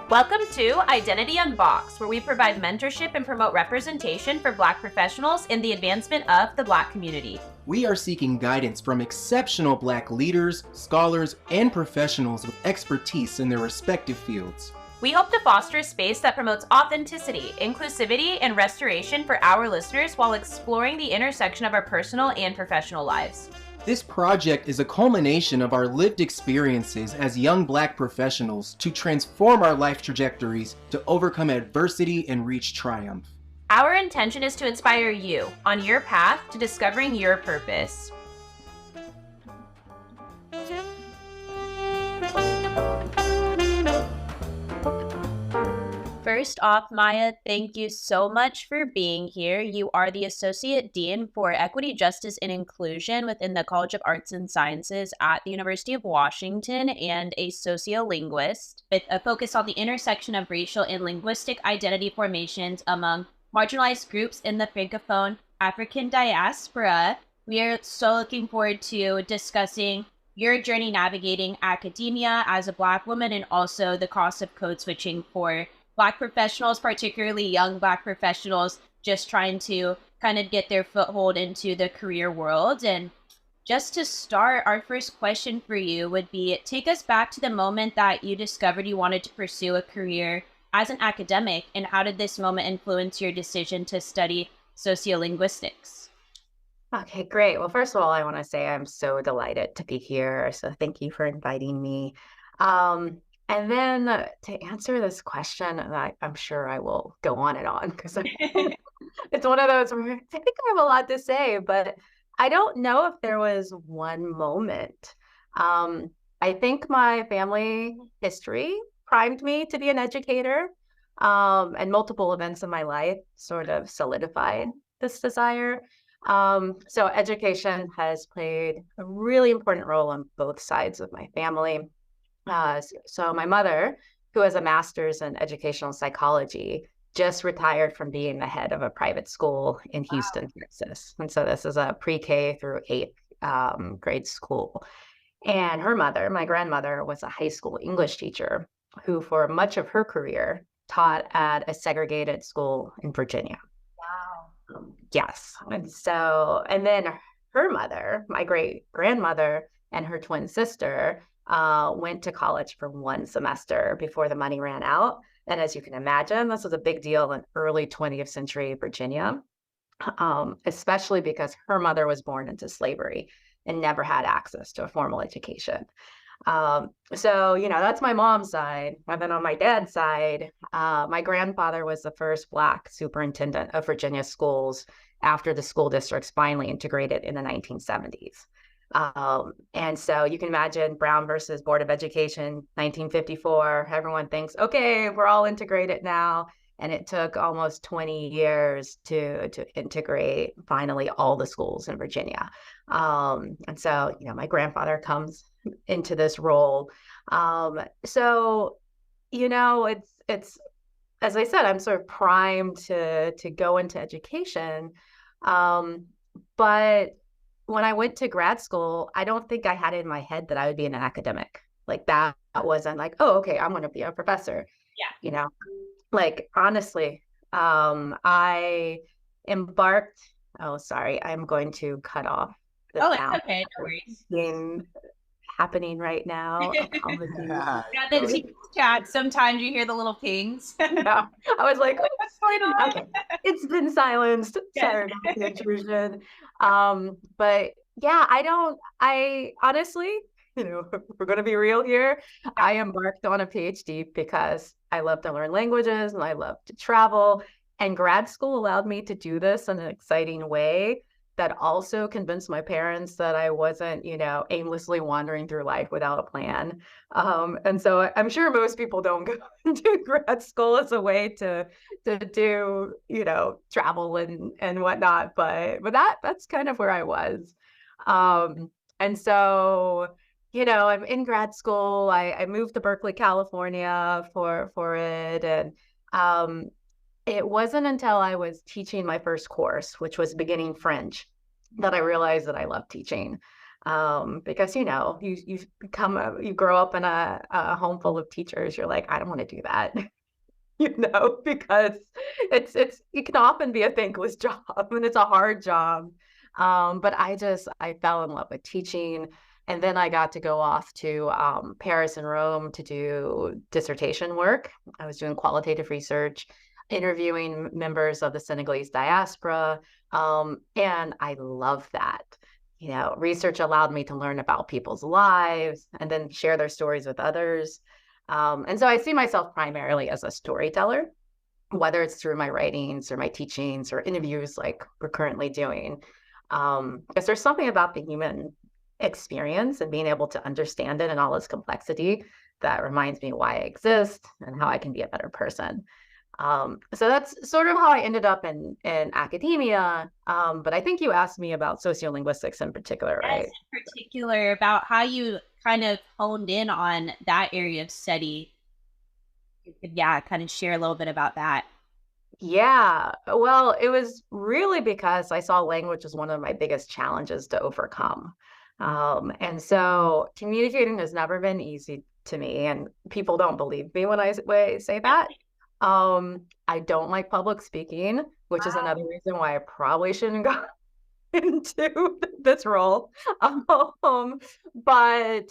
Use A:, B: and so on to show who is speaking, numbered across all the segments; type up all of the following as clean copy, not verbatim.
A: Welcome to Identity Unboxed, where we provide mentorship and promote representation for Black professionals in the advancement of the Black community.
B: We are seeking guidance from exceptional Black leaders, scholars, and professionals with expertise in their respective fields.
A: We hope to foster a space that promotes authenticity, inclusivity, and restoration for our listeners while exploring the intersection of our personal and professional lives.
B: This project is a culmination of our lived experiences as young Black professionals to transform our life trajectories to overcome adversity and reach triumph.
A: Our intention is to inspire you on your path to discovering your purpose. First off, Maya, thank you so much for being here. You are the Associate Dean for Equity, Justice, and Inclusion within the College of Arts and Sciences at the University of Washington and a sociolinguist with a focus on the intersection of racial and linguistic identity formations among marginalized groups in the Francophone African diaspora. We are so looking forward to discussing your journey navigating academia as a Black woman and also the cost of code switching for Black professionals, particularly young Black professionals, just trying to kind of get their foothold into the career world. And just to start, our first question for you would be, take us back to the moment that you discovered you wanted to pursue a career as an academic, and how did this moment influence your decision to study sociolinguistics?
C: Okay, great. Well, first of all, I want to say I'm so delighted to be here. So thank you for inviting me. And then to answer this question, and I'm sure I will go on and on because it's one of those where I think I have a lot to say, but I don't know if there was one moment. I think my family history primed me to be an educator, and multiple events in my life sort of solidified this desire. So education has played a really important role on both sides of my family. So my mother, who has a master's in educational psychology, just retired from being the head of a private school in Houston, Texas. And so this is a pre-K through 8th grade school. And her mother, my grandmother, was a high school English teacher who for much of her career taught at a segregated school in Virginia.
A: Wow.
C: Yes. And then her mother, my great grandmother, and her twin sister went to college for one semester before the money ran out. And as you can imagine, this was a big deal in early 20th century Virginia, especially because her mother was born into slavery and never had access to a formal education. So, that's my mom's side. And then on my dad's side, my grandfather was the first Black superintendent of Virginia schools after the school districts finally integrated in the 1970s. And so you can imagine Brown versus Board of Education, 1954, everyone thinks, okay, we're all integrated now. And it took almost 20 years to integrate finally all the schools in Virginia. And so, my grandfather comes into this role. So, it's, as I said, I'm sort of primed to go into education. But when I went to grad school, I don't think I had it in my head that I would be an academic. Like that wasn't like, oh, okay, I'm going to be a professor.
A: Yeah.
C: Honestly, I embarked. Oh, sorry, I'm going to cut off the sound.
A: It's okay, no worries.
C: Thing happening right now.
A: Yeah, the team chat. Sometimes you hear the little pings.
C: Yeah. I was like,
A: what's going on?
C: Okay. It's been silenced. Sorry about the intrusion. But yeah, I honestly, if we're going to be real here, I embarked on a PhD because I love to learn languages and I love to travel. And grad school allowed me to do this in an exciting way that also convinced my parents that I wasn't, aimlessly wandering through life without a plan. And so I'm sure most people don't go to grad school as a way to do, travel and whatnot. But that's kind of where I was. And so, I'm in grad school. I moved to Berkeley, California for it. And it wasn't until I was teaching my first course, which was beginning French, that I realized that I loved teaching. Because, you you grow up in a home full of teachers. You're like, I don't want to do that. Because it can often be a thankless job and it's a hard job. But I fell in love with teaching. And then I got to go off to Paris and Rome to do dissertation work. I was doing qualitative research, interviewing members of the Senegalese diaspora. And I love that. Research allowed me to learn about people's lives and then share their stories with others. And so I see myself primarily as a storyteller, whether it's through my writings or my teachings or interviews like we're currently doing. Because there's something about the human experience and being able to understand it in all its complexity that reminds me why I exist and how I can be a better person. So that's sort of how I ended up in academia. But I think you asked me about sociolinguistics in particular, right?
A: Yes, in particular about how you kind of honed in on that area of study. Yeah, kind of share a little bit about that.
C: Yeah, well, it was really because I saw language as one of my biggest challenges to overcome. And so communicating has never been easy to me, and people don't believe me when I say that. I don't like public speaking, which is another reason why I probably shouldn't go into this role. But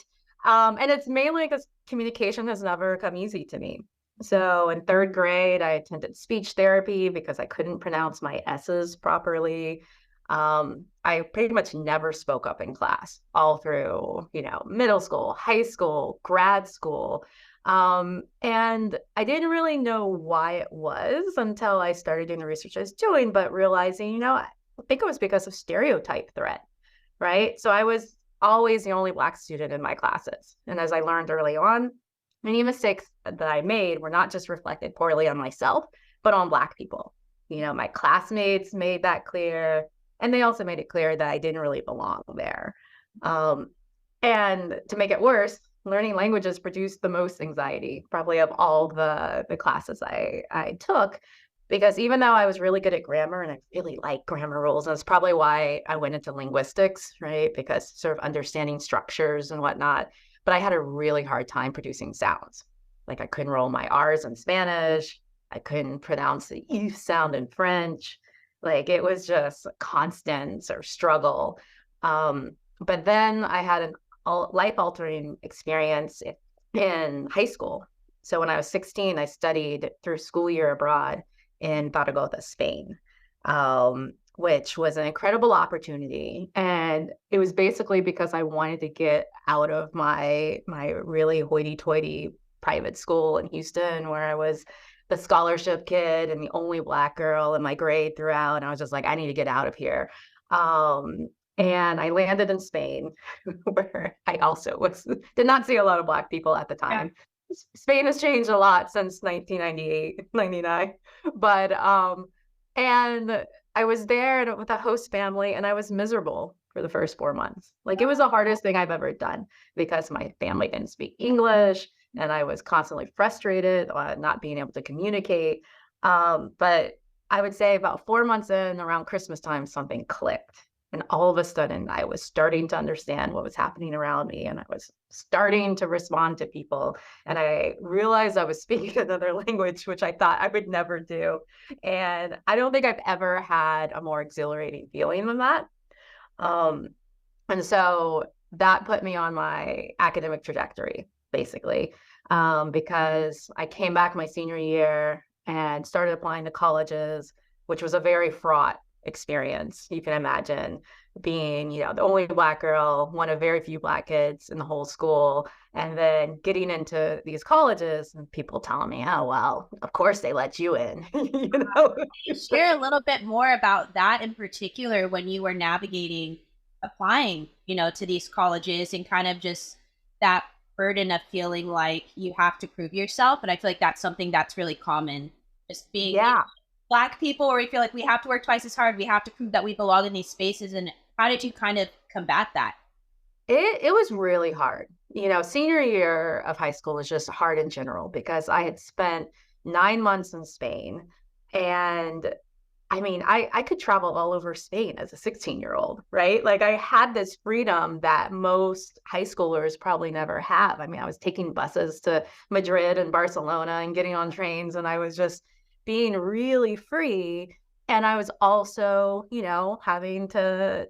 C: and it's mainly because communication has never come easy to me. So in third grade, I attended speech therapy because I couldn't pronounce my S's properly. I pretty much never spoke up in class all through, middle school, high school, grad school. And I didn't really know why it was until I started doing the research I was doing, but realizing, I think it was because of stereotype threat, right? So I was always the only Black student in my classes. And as I learned early on, any mistakes that I made were not just reflected poorly on myself, but on Black people. My classmates made that clear, and they also made it clear that I didn't really belong there. And to make it worse, learning languages produced the most anxiety, probably of all the classes I took, because even though I was really good at grammar and I really like grammar rules, and that's probably why I went into linguistics, right? Because sort of understanding structures and whatnot, but I had a really hard time producing sounds. Like I couldn't roll my R's in Spanish. I couldn't pronounce the E sound in French. Like it was just a constant sort of struggle. But then I had a life-altering experience in high school. So when I was 16, I studied through school year abroad in Zaragoza, Spain, which was an incredible opportunity. And it was basically because I wanted to get out of my really hoity-toity private school in Houston, where I was the scholarship kid and the only Black girl in my grade throughout. And I was just like, I need to get out of here. And I landed in Spain, where I also did not see a lot of Black people at the time. Yeah. Spain has changed a lot since 1998, 99. But, and I was there with a host family and I was miserable for the first 4 months. Like it was the hardest thing I've ever done because my family didn't speak English and I was constantly frustrated not being able to communicate. But I would say about 4 months in, around Christmas time, something clicked. And all of a sudden, I was starting to understand what was happening around me. And I was starting to respond to people. And I realized I was speaking another language, which I thought I would never do. And I don't think I've ever had a more exhilarating feeling than that. And so that put me on my academic trajectory, basically, because I came back my senior year and started applying to colleges, which was a very fraught experience. You can imagine being, the only Black girl, one of very few Black kids in the whole school, and then getting into these colleges and people telling me, oh, well, of course they let you in.
A: Share a little bit more about that in particular when you were navigating applying, to these colleges and kind of just that burden of feeling like you have to prove yourself. And I feel like that's something that's really common, just being Black people, where we feel like we have to work twice as hard. We have to prove that we belong in these spaces. And how did you kind of combat that?
C: It was really hard. Senior year of high school was just hard in general because I had spent 9 months in Spain and I mean, I could travel all over Spain as a 16-year-old, right? Like I had this freedom that most high schoolers probably never have. I mean, I was taking buses to Madrid and Barcelona and getting on trains, and I was just being really free. And I was also, having to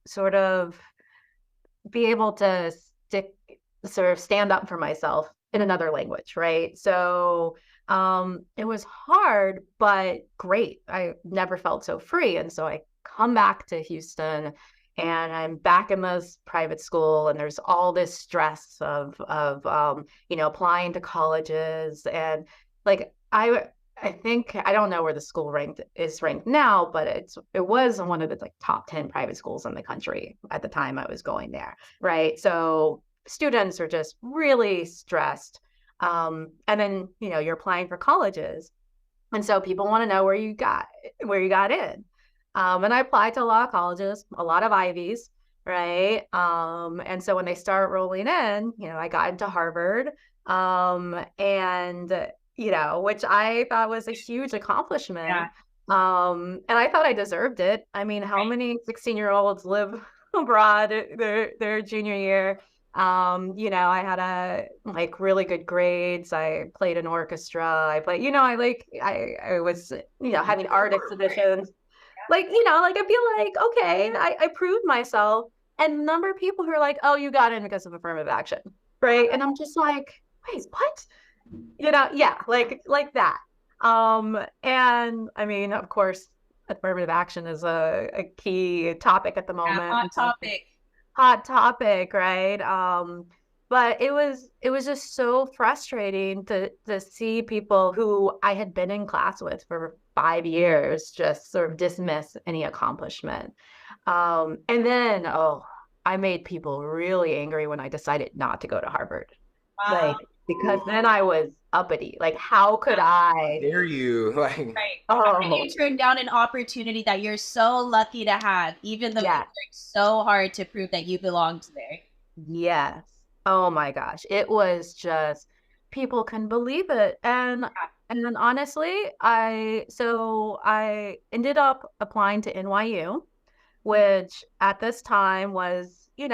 C: sort of be able to sort of stand up for myself in another language, right? So it was hard, but great. I never felt so free. And so I come back to Houston and I'm back in this private school, and there's all this stress of applying to colleges. And like I think I don't know where the school is ranked now, but it was one of the like top 10 private schools in the country at the time I was going there, right? So students are just really stressed. And then you're applying for colleges, and so people want to know where you got in. And I applied to a lot of colleges, a lot of Ivies, right? And so when they start rolling in, I got into Harvard, and which I thought was a huge accomplishment.
A: Yeah.
C: And I thought I deserved it. I mean, how many 16-year-olds live abroad their junior year? I had like really good grades. I played an orchestra. I played, I was, having art exhibitions. Like, like I feel like, okay, I proved myself. And the number of people who are like, oh, you got in because of affirmative action, right? And I'm just like, wait, what? Yeah, like that. And I mean, of course, affirmative action is a key topic at the moment.
A: Yeah,
C: hot topic, right? But it was just so frustrating to see people who I had been in class with for 5 years just sort of dismiss any accomplishment. And then I made people really angry when I decided not to go to Harvard.
A: Wow.
C: Like, because then I was uppity. Like, how could I?
B: Dare you? Like,
A: Right.
C: Oh,
A: You turned down an opportunity that you're so lucky to have, even though you
C: yes.
A: worked so hard to prove that you belonged there.
C: Yes. Oh my gosh. It was just, people couldn't believe it. And then honestly, I ended up applying to NYU, which at this time was, it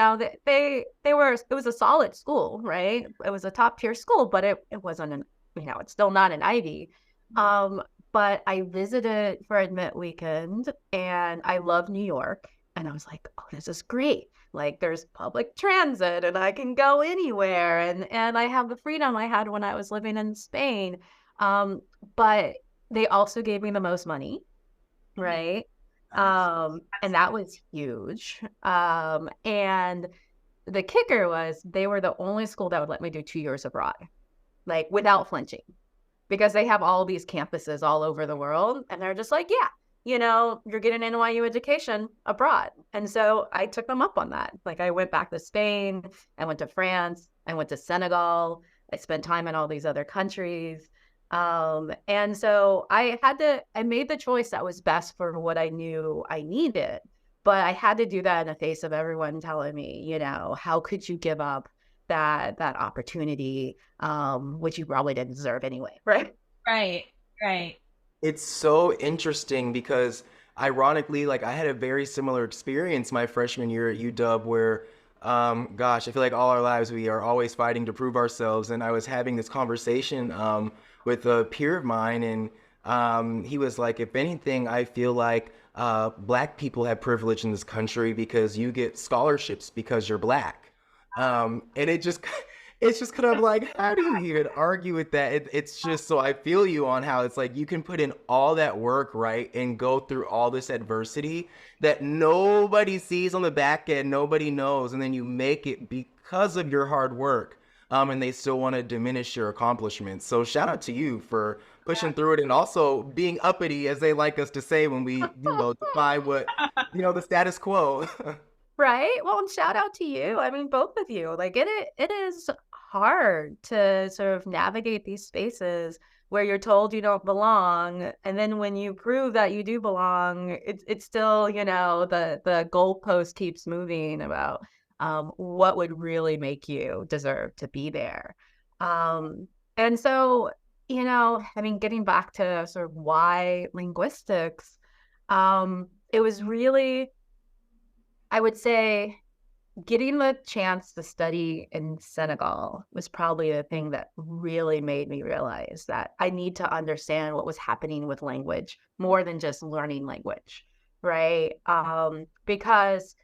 C: was a solid school, right? It was a top tier school, but it wasn't it's still not an Ivy. But I visited for Admit Weekend, and I love New York. And I was like, oh, this is great. Like there's public transit and I can go anywhere. And I have the freedom I had when I was living in Spain. But they also gave me the most money, right? And that was huge. And the kicker was they were the only school that would let me do 2 years abroad, like without flinching, because they have all these campuses all over the world. And they're just like, yeah, you're getting an NYU education abroad. And so I took them up on that. Like I went back to Spain, I went to France, I went to Senegal, I spent time in all these other countries. And so I made the choice that was best for what I knew I needed, but I had to do that in the face of everyone telling me, how could you give up that opportunity, which you probably didn't deserve anyway, right?
A: Right.
B: it's so interesting because ironically, like I had a very similar experience my freshman year at UW where, gosh, I feel like all our lives we are always fighting to prove ourselves. And I was having this conversation with a peer of mine, and he was like, if anything, I feel like black people have privilege in this country because you get scholarships because you're black. And it's just kind of like, how do you even argue with that? It's just, so I feel you on how it's like you can put in all that work, right, and go through all this adversity that nobody sees on the back end, nobody knows, and then you make it because of your hard work. And they still want to diminish your accomplishments. So shout out to you for pushing through it and also being uppity, as they like us to say when we, defy what, the status quo.
C: Right. Well, and shout out to you. I mean, both of you. Like it is hard to sort of navigate these spaces where you're told you don't belong, and then when you prove that you do belong, it's still, the goalpost keeps moving about what would really make you deserve to be there. And so, getting back to sort of why linguistics, it was really, I would say, getting the chance to study in Senegal was probably the thing that really made me realize that I need to understand what was happening with language more than just learning language, right? Because,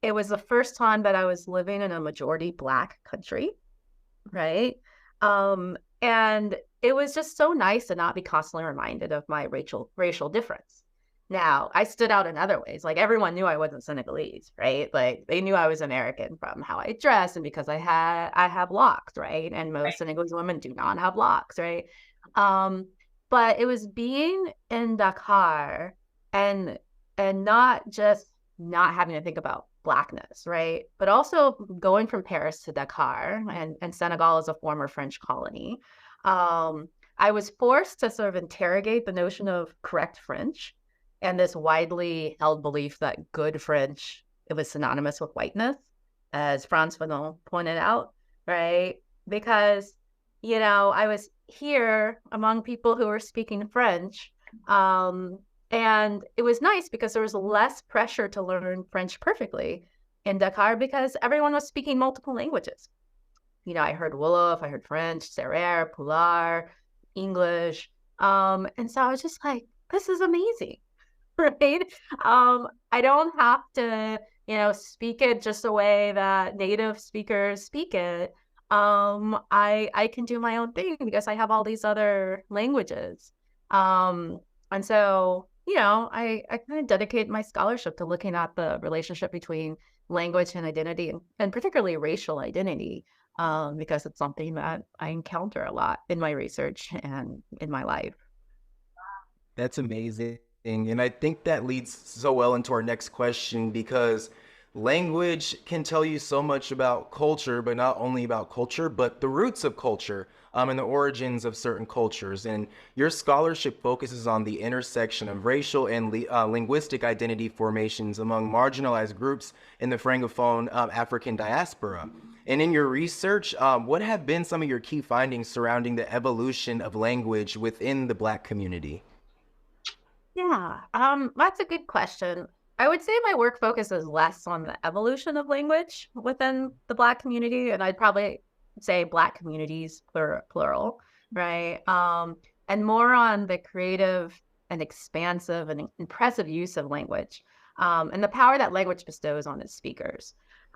C: it was the first time that I was living in a majority Black country, right? And it was just so nice to not be constantly reminded of my racial difference. Now, I stood out in other ways. Like, everyone knew I wasn't Senegalese, right? Like, they knew I was American from how I dress and because I have locks, right? And most Senegalese women do not have locks, right? But it was being in Dakar and not just not having to think about Blackness, right? But also going from Paris to Dakar, and Senegal is a former French colony. I was forced to sort of interrogate the notion of correct French and this widely held belief that good French, it was synonymous with whiteness, as Francophone pointed out, right? Because, I was here among people who were speaking French, and it was nice because there was less pressure to learn French perfectly in Dakar because everyone was speaking multiple languages. I heard Wolof, I heard French, Serer, Pular, English. And so I was just like, this is amazing, right? I don't have to, speak it just the way that native speakers speak it. I can do my own thing because I have all these other languages. And so, I kind of dedicate my scholarship to looking at the relationship between language and identity, and particularly racial identity, because it's something that I encounter a lot in my research and in my life.
B: That's amazing. And I think that leads so well into our next question, because language can tell you so much about culture, but not only about culture, but the roots of culture, and the origins of certain cultures. And your scholarship focuses on the intersection of racial and linguistic identity formations among marginalized groups in the Francophone African diaspora. And in your research, what have been some of your key findings surrounding the evolution of language within the Black community?
C: Yeah, that's a good question. I would say my work focuses less on the evolution of language within the Black community, and I'd probably say Black communities, plural, right? And more on the creative and expansive and impressive use of language, and the power that language bestows on its speakers.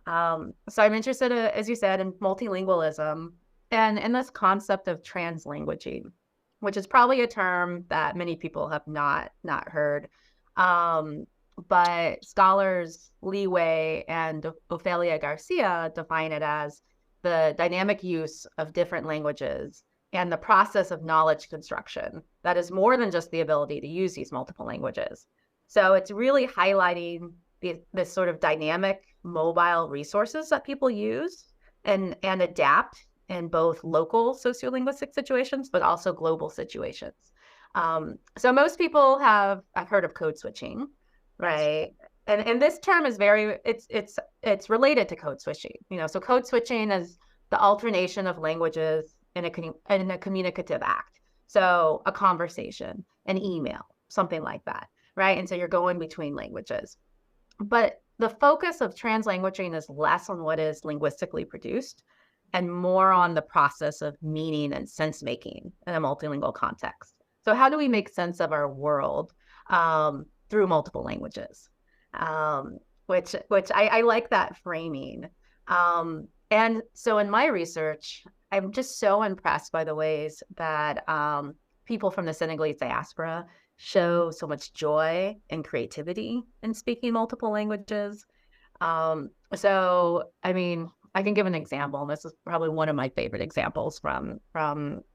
C: So I'm interested, as you said, in multilingualism and in this concept of translanguaging, which is probably a term that many people have not heard. But scholars Li Wei and Ofelia Garcia define it as the dynamic use of different languages and the process of knowledge construction that is more than just the ability to use these multiple languages. So it's really highlighting this sort of dynamic mobile resources that people use and adapt in both local sociolinguistic situations, but also global situations. So most people I've heard of code switching, right? And this term is it's related to code switching. So code switching is the alternation of languages in a communicative act. So a conversation, an email, something like that, right? And so you're going between languages. But the focus of translanguaging is less on what is linguistically produced and more on the process of meaning and sense making in a multilingual context. So how do we make sense of our world through multiple languages? Which I like that framing. And so in my research, I'm just so impressed by the ways that people from the Senegalese diaspora show so much joy and creativity in speaking multiple languages. So, I mean, I can give an example, and this is probably one of my favorite examples from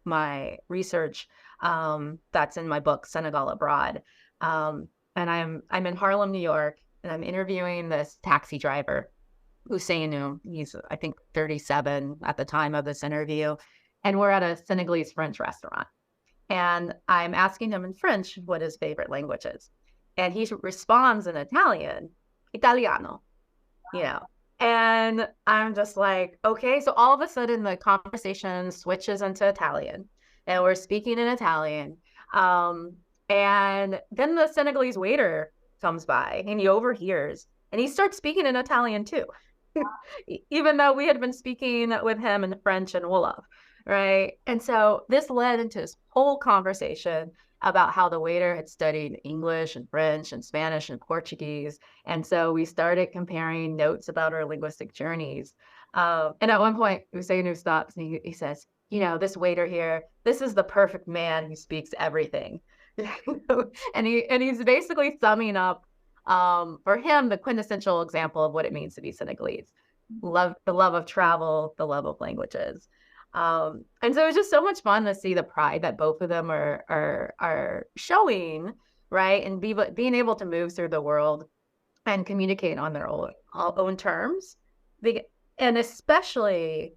C: my research that's in my book, Senegal Abroad. And I'm in Harlem, New York, and I'm interviewing this taxi driver, Ousseynou. He's, I think, 37 at the time of this interview. And we're at a Senegalese French restaurant. And I'm asking him in French what his favorite language is. And he responds in Italian, Italiano, And I'm just like, okay. So all of a sudden the conversation switches into Italian and we're speaking in Italian. And then the Senegalese waiter comes by and he overhears and he starts speaking in Italian too, even though we had been speaking with him in French and Wolof, right? And so this led into this whole conversation about how the waiter had studied English and French and Spanish and Portuguese. And so we started comparing notes about our linguistic journeys. And at one point, Usainu stops and he says, you know, this waiter here, this is the perfect man who speaks everything. And he's basically summing up for him the quintessential example of what it means to be Senegalese. The love of travel, the love of languages. And so it's just so much fun to see the pride that both of them are showing, right? And being able to move through the world and communicate on their own terms. And especially,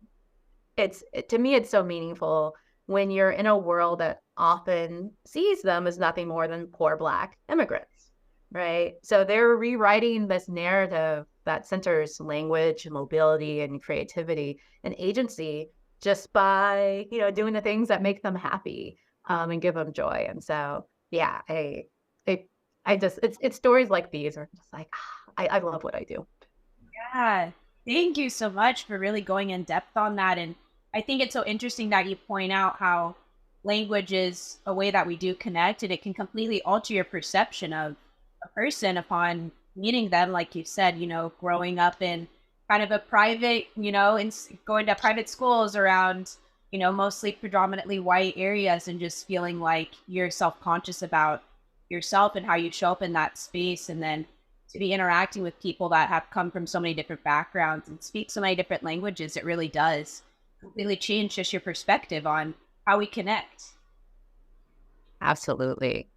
C: to me, it's so meaningful when you're in a world that often sees them as nothing more than poor Black immigrants, right? So they're rewriting this narrative that centers language, mobility, and creativity and agency just by, you know, doing the things that make them happy and give them joy. And so, yeah, it's stories like these are just like, I love what I do.
A: Yeah. Thank you so much for really going in depth on that. And I think it's so interesting that you point out how language is a way that we do connect, and it can completely alter your perception of a person upon meeting them. Like you said, you know, growing up in kind of a private, you know, and going to private schools around, you know, mostly predominantly white areas, and just feeling like you're self-conscious about yourself and how you show up in that space. And then to be interacting with people that have come from so many different backgrounds and speak so many different languages, it really does completely change just your perspective on how we connect.
C: Absolutely.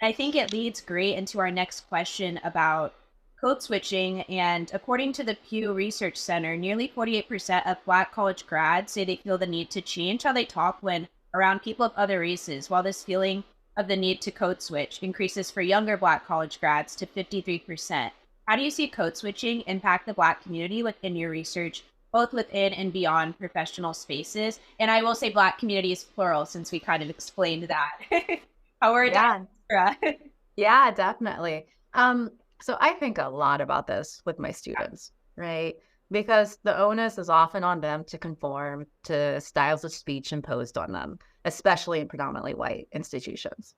A: And I think it leads great into our next question about code switching. And according to the Pew Research Center, nearly 48% of Black college grads say they feel the need to change how they talk when around people of other races, while this feeling of the need to code switch increases for younger Black college grads to 53%. How do you see code switching impact the Black community within your research, both within and beyond professional spaces? And I will say Black community is plural, since we kind of explained that. How are
C: diaspora? Yeah, definitely. So I think a lot about this with my students, right? Because the onus is often on them to conform to styles of speech imposed on them, especially in predominantly white institutions.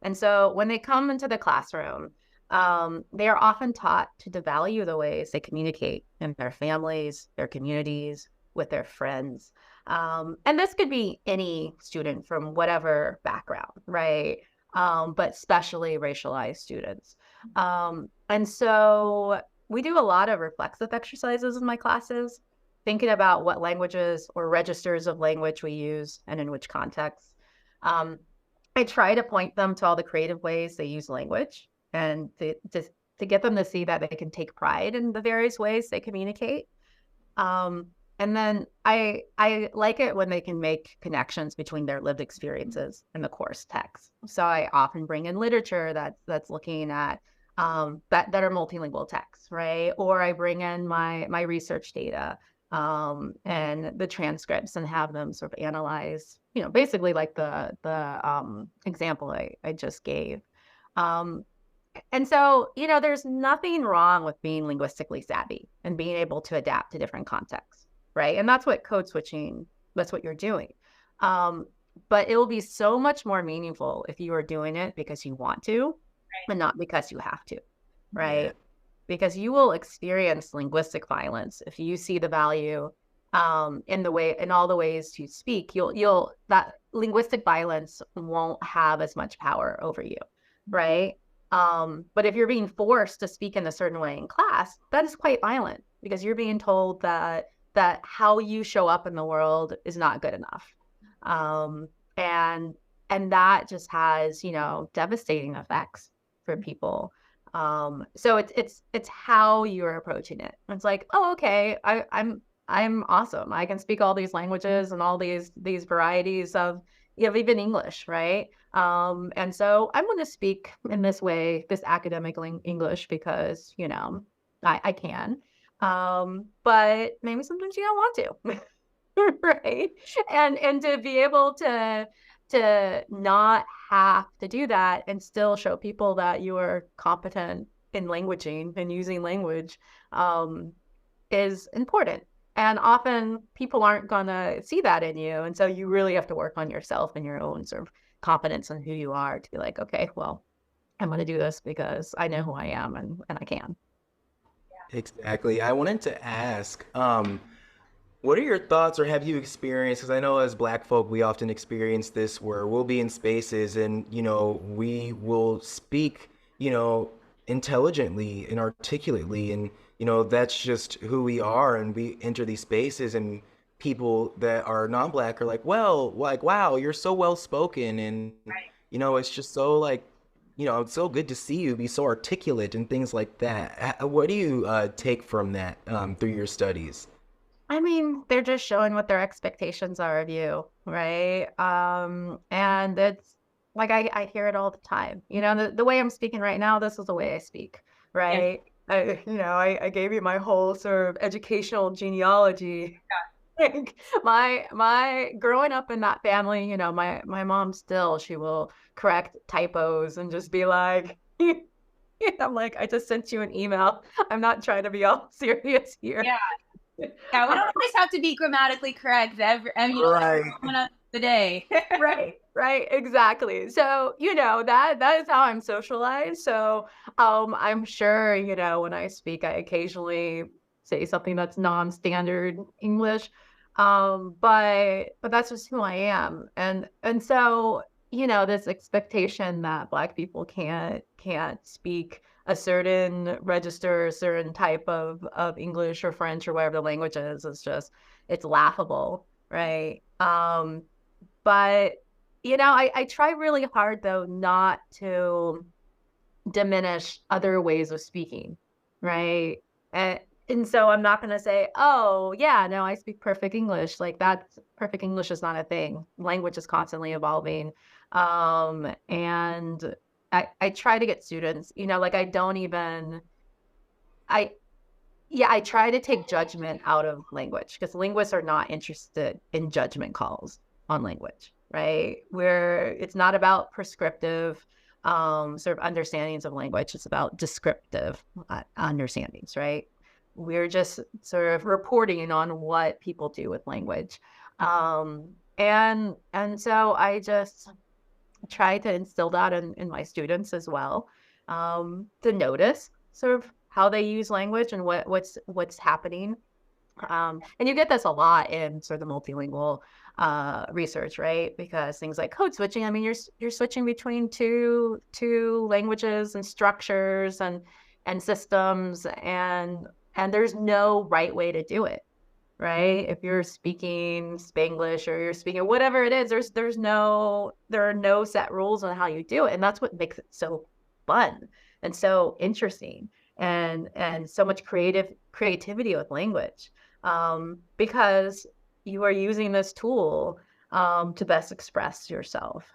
C: And so when they come into the classroom, they are often taught to devalue the ways they communicate in their families, their communities, with their friends. And this could be any student from whatever background, right? But especially racialized students. And so we do a lot of reflexive exercises in my classes, thinking about what languages or registers of language we use and in which contexts. I try to point them to all the creative ways they use language, and to get them to see that they can take pride in the various ways they communicate. And then I like it when they can make connections between their lived experiences and the course text. So I often bring in literature that's looking at that are multilingual texts, right? Or I bring in my research data and the transcripts and have them sort of analyze, you know, basically like the example I just gave. And so, you know, there's nothing wrong with being linguistically savvy and being able to adapt to different contexts, right? And that's what code switching, that's what you're doing. But it will be so much more meaningful if you are doing it because you want to, and not because you have to, right? Yeah. Because you will experience linguistic violence if you see the value in all the ways you speak. That linguistic violence won't have as much power over you, right? But if you're being forced to speak in a certain way in class, that is quite violent, because you're being told that how you show up in the world is not good enough. And that just has, you know, devastating effects for people. So it's how you're approaching it. It's like, oh, okay, I'm awesome. I can speak all these languages and all these varieties of even English, right? And so I'm going to speak in this way, this academic English, because, you know, I can. But maybe sometimes you don't want to, right? And to be able to not have to do that and still show people that you are competent in languaging and using language is important. And often people aren't gonna see that in you. And so you really have to work on yourself and your own sort of confidence in who you are to be like, okay, well, I'm gonna do this because I know who I am and I can.
B: Exactly. I wanted to ask, what are your thoughts or have you experienced? Because I know as Black folk, we often experience this where we'll be in spaces and, we will speak, intelligently and articulately. And, that's just who we are. And we enter these spaces and people that are non-Black are like, well, like, wow, you're so well spoken. And, it's just so like, it's so good to see you be so articulate and things like that. What do you take from that through your studies?
C: I mean, they're just showing what their expectations are of you, right? And it's like I hear it all the time. The way I'm speaking right now, this is the way I speak, right? I gave you my whole sort of educational genealogy. Like my growing up in that family, my mom still, she will correct typos and just be like, I'm like, I just sent you an email. I'm not trying to be all serious here.
A: Yeah. Yeah, we don't always have to be grammatically correct every
B: Right.
A: the day.
C: Right, exactly. So, that is how I'm socialized. So, I'm sure, when I speak, I occasionally say something that's non-standard English. But that's just who I am. And so, this expectation that Black people can't speak a certain register, a certain type of English or French or whatever the language is just, it's laughable, right? But, I try really hard, though, not to diminish other ways of speaking, right? And so I'm not going to say, oh, yeah, no, I speak perfect English. Like perfect English is not a thing. Language is constantly evolving. And I try to get students, like I try to take judgment out of language because linguists are not interested in judgment calls on language, right? Where it's not about prescriptive sort of understandings of language. It's about descriptive understandings, right? We're just sort of reporting on what people do with language. And so I just try to instill that in my students as well, to notice sort of how they use language and what's happening. And you get this a lot in sort of the multilingual research, right? Because things like code switching, I mean, you're switching between two languages and structures and systems, and there's no right way to do it, right? If you're speaking Spanglish or you're speaking whatever it is, there are no set rules on how you do it, and that's what makes it so fun and so interesting, and so much creativity with language, because you are using this tool to best express yourself.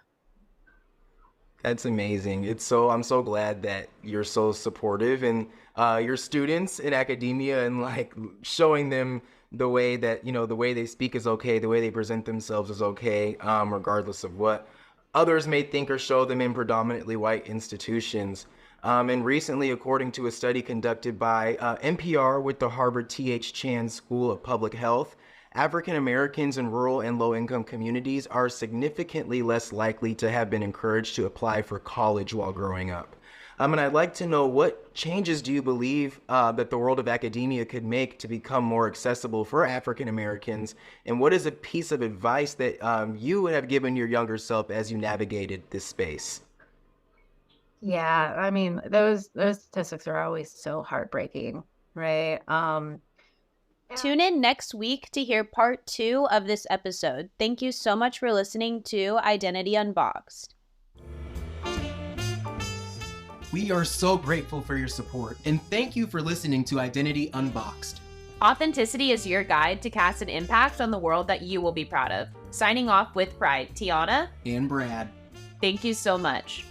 B: That's amazing. I'm so glad that you're so supportive and your students in academia and like showing them the way that, the way they speak is okay, the way they present themselves is okay, regardless of what others may think or show them in predominantly white institutions. And recently, according to a study conducted by NPR with the Harvard T.H. Chan School of Public Health, African Americans in rural and low-income communities are significantly less likely to have been encouraged to apply for college while growing up. And I'd like to know, what changes do you believe that the world of academia could make to become more accessible for African Americans? And what is a piece of advice that you would have given your younger self as you navigated this space?
C: Yeah, I mean, those statistics are always so heartbreaking, right?
A: Tune in next week to hear part 2 of this episode. Thank you so much for listening to Identity Unboxed.
B: We are so grateful for your support, and thank you for listening to Identity Unboxed.
A: Authenticity is your guide to cast an impact on the world that you will be proud of. Signing off with pride, Tiana
B: and Brad.
A: Thank you so much.